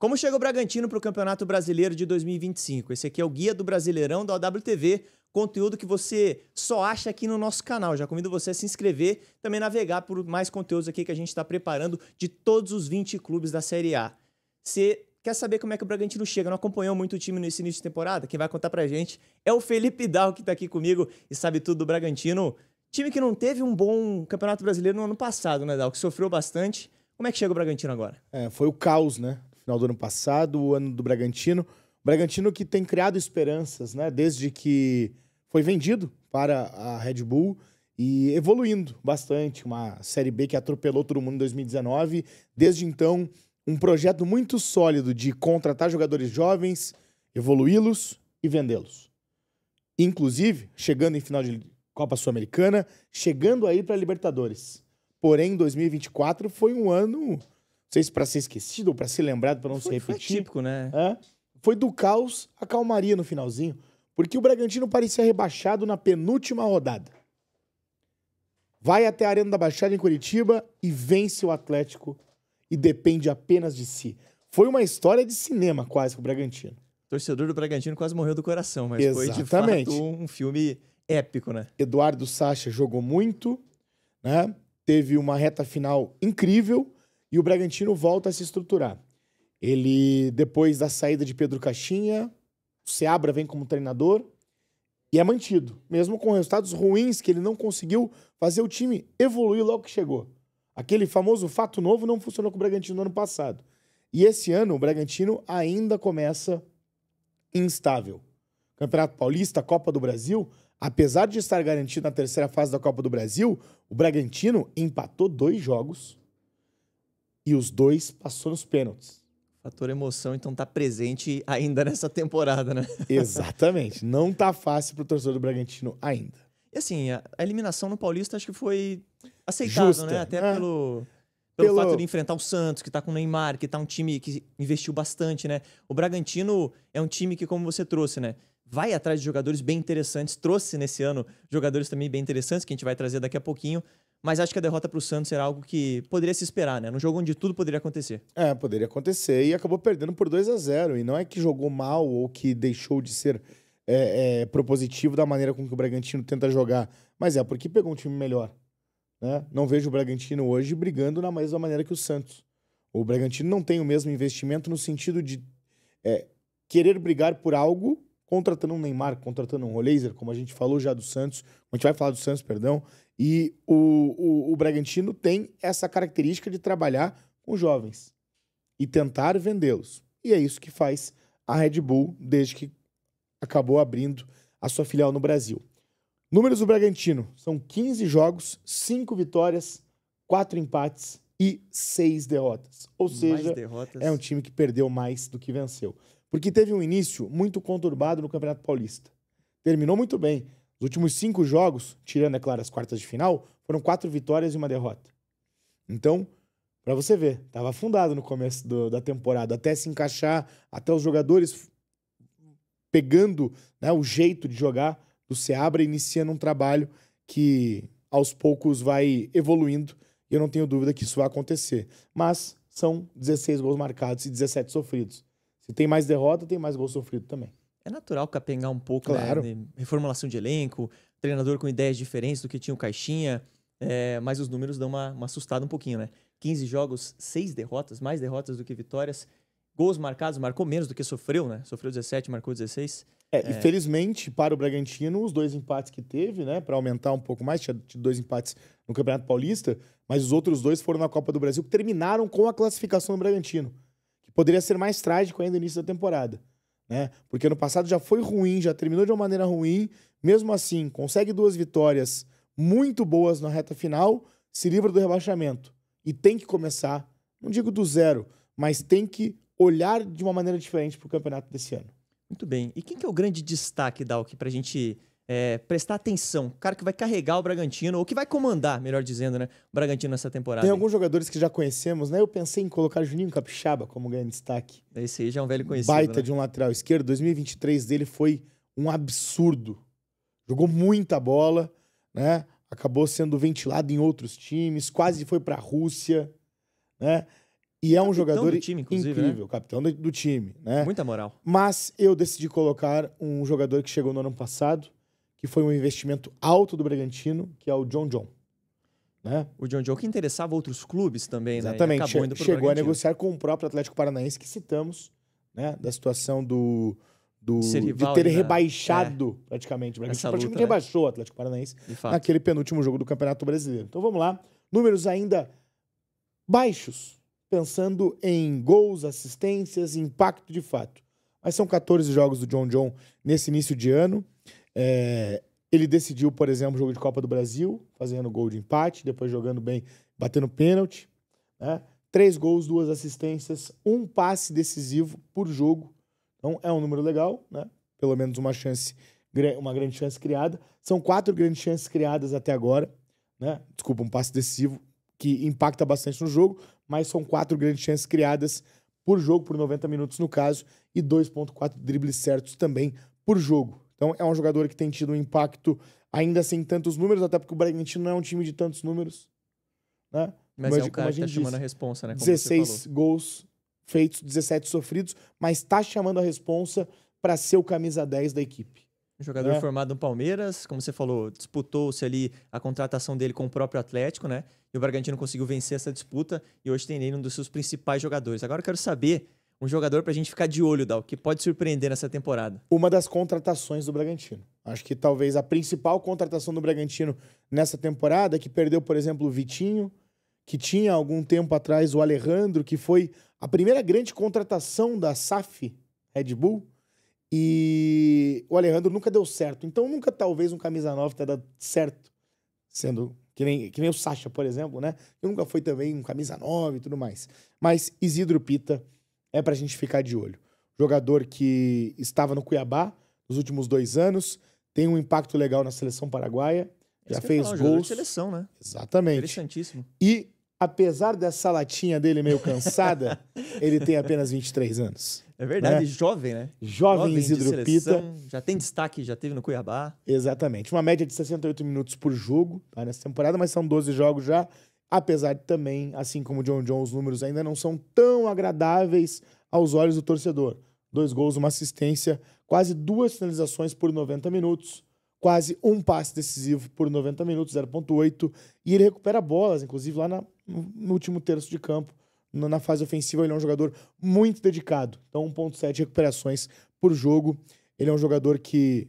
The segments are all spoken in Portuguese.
Como chega o Bragantino para o Campeonato Brasileiro de 2025? Esse aqui é o Guia do Brasileirão da OWTV, conteúdo que você só acha aqui no nosso canal. Já convido você a se inscrever, também navegar por mais conteúdos aqui que a gente está preparando de todos os 20 clubes da Série A. Você quer saber como é que o Bragantino chega? Não acompanhou muito o time nesse início de temporada? Quem vai contar pra gente é o Felipe Dal, que tá aqui comigo e sabe tudo do Bragantino. Time que não teve um bom Campeonato Brasileiro no ano passado, né, Dal? Que sofreu bastante. Como é que chega o Bragantino agora? Foi o caos, né? Final do ano passado, o ano do Bragantino. O Bragantino que tem criado esperanças, né? Desde que foi vendido para a Red Bull e evoluindo bastante. Uma Série B que atropelou todo mundo em 2019. Desde então, um projeto muito sólido de contratar jogadores jovens, evoluí-los e vendê-los. Inclusive, chegando em final de Copa Sul-Americana, chegando aí para a Libertadores. Porém, 2024 foi um ano, não sei se para ser esquecido ou para ser lembrado, para não se repetir. Foi típico, né? Foi do caos à calmaria no finalzinho, porque o Bragantino parecia rebaixado na penúltima rodada. Vai até a Arena da Baixada em Curitiba e vence o Atlético e depende apenas de si. Foi uma história de cinema quase com o Bragantino. O torcedor do Bragantino quase morreu do coração, mas Exatamente. foi de fato um filme épico, né? Eduardo Sacha jogou muito, né? Teve uma reta final incrível e o Bragantino volta a se estruturar. Ele, depois da saída de Pedro Caixinha, o Seabra vem como treinador e é mantido, mesmo com resultados ruins que ele não conseguiu fazer o time evoluir logo que chegou. Aquele famoso fato novo não funcionou com o Bragantino no ano passado. E esse ano o Bragantino ainda começa instável. Campeonato Paulista, Copa do Brasil, apesar de estar garantido na terceira fase da Copa do Brasil, o Bragantino empatou 2 jogos e os 2 passou nos pênaltis. Fator emoção, então, tá presente ainda nessa temporada, né? Exatamente. Não tá fácil pro torcedor do Bragantino ainda. E assim, a eliminação no Paulista acho que foi aceitável, Justa, né? Até né? pelo fato de enfrentar o Santos, que tá com o Neymar, que tá um time que investiu bastante, né? O Bragantino é um time que, como você trouxe, né? Vai atrás de jogadores bem interessantes. Trouxe nesse ano jogadores também bem interessantes, que a gente vai trazer daqui a pouquinho. Mas acho que a derrota pro Santos era algo que poderia se esperar, né? Num jogo onde tudo poderia acontecer. Poderia acontecer e acabou perdendo por 2-0. E não é que jogou mal ou que deixou de ser propositivo da maneira com que o Bragantino tenta jogar, mas é porque pegou um time melhor, né? Não vejo o Bragantino hoje brigando na mesma maneira que o Santos. O Bragantino não tem o mesmo investimento no sentido de querer brigar por algo, contratando um Neymar, contratando um Roleiser, como a gente falou já do Santos, a gente vai falar do Santos, perdão, e o Bragantino tem essa característica de trabalhar com jovens e tentar vendê-los. E é isso que faz a Red Bull desde que acabou abrindo a sua filial no Brasil. Números do Bragantino são 15 jogos, 5 vitórias, 4 empates e 6 derrotas. Ou seja, é um time que perdeu mais do que venceu. Porque teve um início muito conturbado no Campeonato Paulista. Terminou muito bem. Os últimos 5 jogos, tirando, é claro, as quartas de final, foram 4 vitórias e 1 derrota. Então, pra você ver, tava afundado no começo da temporada, até se encaixar, até os jogadores pegando, né, o jeito de jogar do Seabra, iniciando um trabalho que aos poucos vai evoluindo. E eu não tenho dúvida que isso vai acontecer. Mas são 16 gols marcados e 17 sofridos. Se tem mais derrota, tem mais gol sofrido também. É natural capengar um pouco, claro, né? Reformulação de elenco, treinador com ideias diferentes do que tinha o Caixinha, mas os números dão uma assustada um pouquinho, né? 15 jogos, 6 derrotas, mais derrotas do que vitórias. Gols marcados, marcou menos do que sofreu, né? Sofreu 17, marcou 16. E felizmente para o Bragantino, os 2 empates que teve, né? Para aumentar um pouco mais, tinha 2 empates no Campeonato Paulista, mas os outros 2 foram na Copa do Brasil, que terminaram com a classificação do Bragantino. Que poderia ser mais trágico ainda no início da temporada, né? Porque ano passado já foi ruim, já terminou de uma maneira ruim, mesmo assim, consegue 2 vitórias muito boas na reta final, se livra do rebaixamento. E tem que começar, não digo do zero, mas tem que olhar de uma maneira diferente para o campeonato desse ano. Muito bem. E quem que é o grande destaque, Dalk, pra gente prestar atenção? O cara que vai carregar o Bragantino, ou que vai comandar, melhor dizendo, né? O Bragantino nessa temporada. Tem alguns jogadores que já conhecemos, né? Eu pensei em colocar Juninho Capixaba como grande destaque. Esse aí já é um velho conhecido, Baita, né? de um lateral esquerdo. 2023 dele foi um absurdo. Jogou muita bola, né? Acabou sendo ventilado em outros times, quase foi pra Rússia, né? E é um Capitão jogador do time, inclusive, incrível, capitão do time, né? Muita moral. Mas eu decidi colocar um jogador que chegou no ano passado, que foi um investimento alto do Bragantino, que é o John. Né? O John que interessava outros clubes também, Exatamente. né? E acabou indo pro Chegou a Bragantino. negociar com o próprio Atlético Paranaense, que citamos, né? Da situação Ser rival de ter ali rebaixado praticamente. O Bragantino praticamente rebaixou o Atlético Paranaense naquele penúltimo jogo do Campeonato Brasileiro. Então vamos lá. Números ainda baixos, pensando em gols, assistências, impacto de fato. Mas são 14 jogos do John nesse início de ano. Ele decidiu, por exemplo, o jogo de Copa do Brasil, fazendo gol de empate, depois jogando bem, batendo pênalti. Né? 3 gols, 2 assistências, 1 passe decisivo por jogo. Então é um número legal, né? Pelo menos uma grande chance criada. São 4 grandes chances criadas até agora. Né? Desculpa, um passe decisivo que impacta bastante no jogo, mas são 4 grandes chances criadas por jogo, por 90 minutos no caso, e 2,4 dribles certos também por jogo. Então é um jogador que tem tido um impacto ainda sem tantos números, até porque o Bragantino não é um time de tantos números. Né? Mas é um cara que tá chamando a responsa, né? Como 16 gols feitos, 17 sofridos, mas tá chamando a responsa para ser o camisa 10 da equipe. Um jogador formado no Palmeiras, como você falou, disputou-se ali a contratação dele com o próprio Atlético, né? E o Bragantino conseguiu vencer essa disputa e hoje tem nele um dos seus principais jogadores. Agora eu quero saber um jogador pra gente ficar de olho, Dal, que pode surpreender nessa temporada. Uma das contratações do Bragantino. Acho que talvez a principal contratação do Bragantino nessa temporada, que perdeu, por exemplo, o Vitinho, que tinha algum tempo atrás o Alejandro, que foi a primeira grande contratação da SAF Red Bull, e o Alejandro nunca deu certo. Então nunca talvez um camisa 9 tenha dado certo, sendo que nem o Sacha, por exemplo, né? Que nunca foi também um camisa 9 e tudo mais. Mas Isidro Pita é pra gente ficar de olho. Jogador que estava no Cuiabá nos últimos 2 anos, tem um impacto legal na seleção paraguaia, já fez gols. De seleção, né? Exatamente. Interessantíssimo. E apesar dessa latinha dele meio cansada, ele tem apenas 23 anos. É verdade, né? Jovem, né? Jovem Isidro Pita. Já tem destaque, já teve no Cuiabá. Exatamente. Uma média de 68 minutos por jogo, tá, nessa temporada, mas são 12 jogos já. Apesar de também, assim como o John, os números ainda não são tão agradáveis aos olhos do torcedor. 2 gols, 1 assistência, quase 2 finalizações por 90 minutos, quase 1 passe decisivo por 90 minutos, 0,8. E ele recupera bolas, inclusive lá no último terço de campo. Na fase ofensiva, ele é um jogador muito dedicado. Então, 1,7 recuperações por jogo. Ele é um jogador que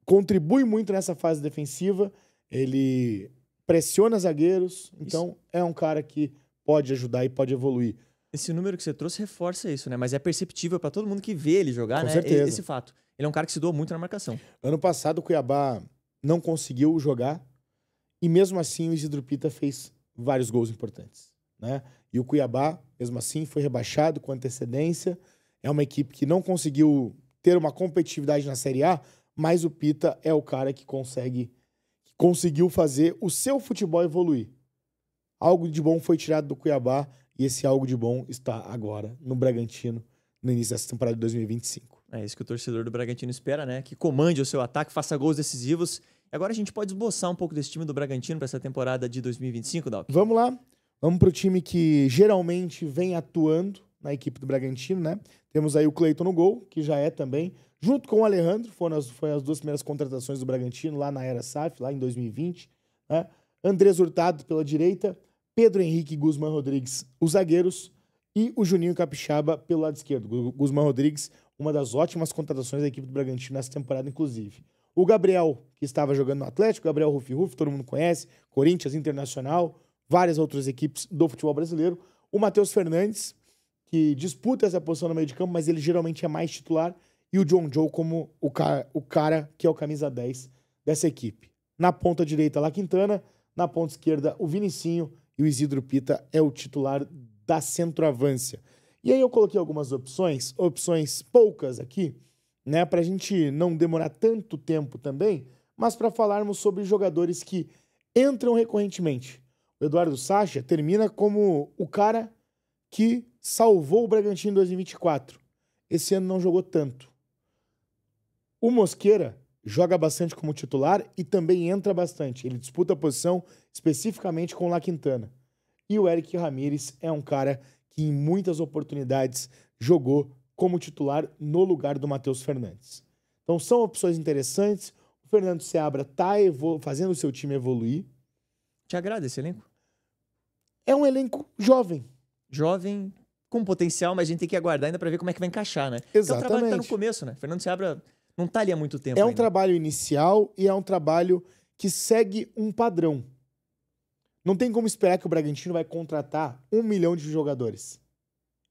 contribui muito nessa fase defensiva. Ele pressiona zagueiros. Então, é um cara que pode ajudar e pode evoluir. Esse número que você trouxe reforça isso, né? Mas é perceptível para todo mundo que vê ele jogar, Com né? certeza. Esse fato. Ele é um cara que se doa muito na marcação. Ano passado, o Cuiabá não conseguiu jogar. E mesmo assim, o Isidro Pita fez vários gols importantes. Né? E o Cuiabá, mesmo assim, foi rebaixado com antecedência. É uma equipe que não conseguiu ter uma competitividade na Série A, mas o Pita é o cara que conseguiu fazer o seu futebol evoluir. Algo de bom foi tirado do Cuiabá e esse algo de bom está agora no Bragantino, no início dessa temporada de 2025. É isso que o torcedor do Bragantino espera, né? Que comande o seu ataque, faça gols decisivos. E agora a gente pode esboçar um pouco desse time do Bragantino para essa temporada de 2025, Dalk? Vamos lá. Vamos para o time que geralmente vem atuando na equipe do Bragantino, né? Temos aí o Cleiton no gol, que já é também, junto com o Alejandro, foram as 2 primeiras contratações do Bragantino lá na era SAF, lá em 2020. Né? Andrés Hurtado pela direita, Pedro Henrique e Guzmán Rodrigues, os zagueiros, e o Juninho Capixaba pelo lado esquerdo. Guzmán Rodrigues, uma das ótimas contratações da equipe do Bragantino nessa temporada, inclusive. O Gabriel, que estava jogando no Atlético, Gabriel Rufi, todo mundo conhece, Corinthians, Internacional, várias outras equipes do futebol brasileiro. O Matheus Fernandes, que disputa essa posição no meio de campo, mas ele geralmente é mais titular. E o John como o cara que é o camisa 10 dessa equipe. Na ponta direita, La Quintana. Na ponta esquerda, o Vinicinho. E o Isidro Pita é o titular da centroavância. E aí eu coloquei algumas opções poucas aqui, né, pra gente não demorar tanto tempo também, mas para falarmos sobre jogadores que entram recorrentemente. O Eduardo Sacha termina como o cara que salvou o Bragantino em 2024. Esse ano não jogou tanto. O Mosquera joga bastante como titular e também entra bastante. Ele disputa a posição especificamente com o La Quintana. E o Eric Ramírez é um cara que em muitas oportunidades jogou como titular no lugar do Matheus Fernandes. Então são opções interessantes. O Fernando Seabra está fazendo o seu time evoluir. Te agrada esse elenco? É um elenco jovem. Jovem, com potencial, mas a gente tem que aguardar ainda para ver como é que vai encaixar, né? Exatamente. É um trabalho que tá no começo, né? Fernando Seabra não tá ali há muito tempo É um ainda. trabalho inicial e é um trabalho que segue um padrão. Não tem como esperar que o Bragantino vai contratar 1 milhão de jogadores.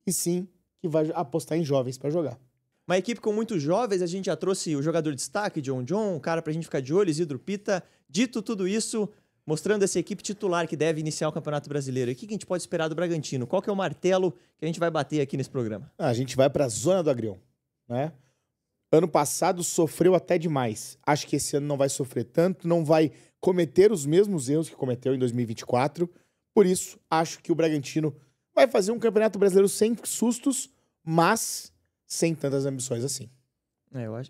E sim que vai apostar em jovens para jogar. Uma equipe com muitos jovens, a gente já trouxe o jogador de destaque, John, um cara pra gente ficar de olho, Isidro Pita. Dito tudo isso, mostrando essa equipe titular que deve iniciar o Campeonato Brasileiro. E o que a gente pode esperar do Bragantino? Qual que é o martelo que a gente vai bater aqui nesse programa? A gente vai para a zona do Agrião, né? Ano passado sofreu até demais. Acho que esse ano não vai sofrer tanto, não vai cometer os mesmos erros que cometeu em 2024. Por isso, acho que o Bragantino vai fazer um Campeonato Brasileiro sem sustos, mas sem tantas ambições assim.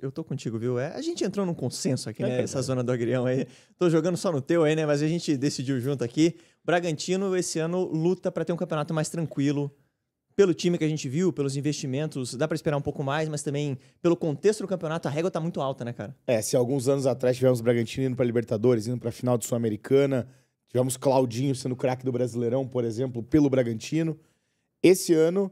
Eu tô contigo, viu? A gente entrou num consenso aqui, né? Essa zona do Agrião aí. Tô jogando só no teu aí, né? Mas a gente decidiu junto aqui. O Bragantino, esse ano, luta para ter um campeonato mais tranquilo. Pelo time que a gente viu, pelos investimentos, dá para esperar um pouco mais, mas também pelo contexto do campeonato, a régua tá muito alta, né, cara? Se alguns anos atrás tivemos o Bragantino indo para Libertadores, indo para a final de Sul-Americana, tivemos Claudinho sendo craque do Brasileirão, por exemplo, pelo Bragantino. Esse ano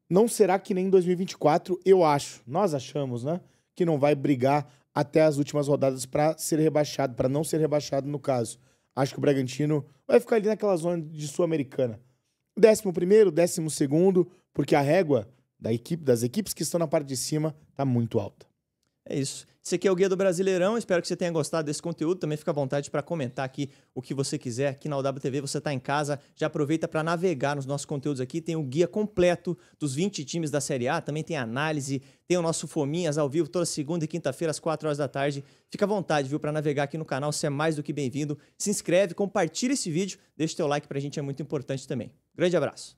não será que nem em 2024, eu acho. Nós achamos, né? Que não vai brigar até as últimas rodadas para ser rebaixado, para não ser rebaixado no caso. Acho que o Bragantino vai ficar ali naquela zona de Sul-Americana. 11º, 12º, porque a régua das equipes que estão na parte de cima tá muito alta. É isso. Esse aqui é o Guia do Brasileirão. Espero que você tenha gostado desse conteúdo. Também fica à vontade para comentar aqui o que você quiser. Aqui na UWTV você está em casa. Já aproveita para navegar nos nossos conteúdos aqui. Tem o guia completo dos 20 times da Série A. Também tem análise. Tem o nosso Fominhas ao vivo toda segunda e quinta-feira às 4 horas da tarde. Fica à vontade, viu, para navegar aqui no canal. Você é mais do que bem-vindo. Se inscreve, compartilha esse vídeo. Deixa o teu like para a gente, é muito importante também. Grande abraço.